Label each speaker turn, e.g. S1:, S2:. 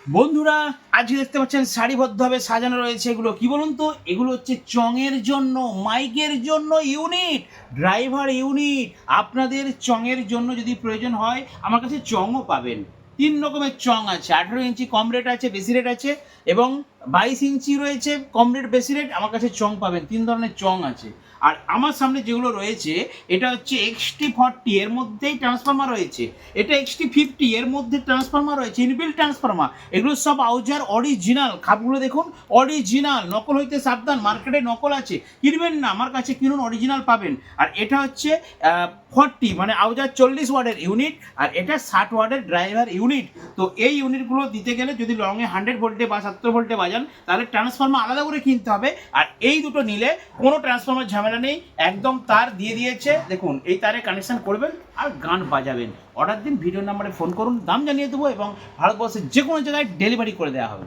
S1: বন্ধুরা, আজকে দেখতে পাচ্ছেন সারিবদ্ধভাবে সাজানো রয়েছে। এগুলো কি বলুন তো? এগুলো হচ্ছে চঙের জন্য, মাইকের জন্য ইউনিট, ড্রাইভার ইউনিট। আপনাদের চঙের জন্য যদি প্রয়োজন হয় আমার কাছে চঙও পাবেন। 3 রকমের চং আছে, 18 ইঞ্চি কম রেট আছে, বেশি রেট আছে, এবং 22 ইঞ্চি রয়েছে, কম রেট বেশি রেট। আমার কাছে চং পাবেন, 3 ধরনের চং আছে। আর আমার সামনে যেগুলো রয়েছে এটা হচ্ছে XT40, এর মধ্যেই ট্রান্সফরমার রয়েছে। এটা XT50, এর মধ্যে ট্রান্সফরমার রয়েছে, ইনবিল্ট ট্রান্সফরমার। এগুলো সব আউজার অরিজিনাল। খাপগুলো দেখুন, অরিজিনাল। নকল হইতে সাবধান, মার্কেটে নকল আছে, কিনবেন না, আমার কাছে কিনুন, অরিজিনাল পাবেন। আর এটা হচ্ছে 40, মানে আউজার 40 ওয়াটের ইউনিট, আর এটা 60 ওয়াটের ড্রাইভার ইউনিট। তো এই ইউনিটগুলো দিতে গেলে যদি লংয়ে 100 ভোল্টে বা 70 ভোল্টে বাজান, তাহলে ট্রান্সফরমার আলাদা করে কিনতে হবে। আর এই দুটো নিলে কোনো ট্রান্সফরমার ঝামেলা নেই, একদম তার দিয়ে দিয়েছে। দেখুন, এই তারে কানেকশন করবেন আর গান বাজাবেন। অর্ডার দিন, ভিডিও নাম্বারে ফোন করুন, দাম জানিয়ে দেবো, এবং ভারতবর্ষের যে কোনো জায়গায় ডেলিভারি করে দেওয়া হবে।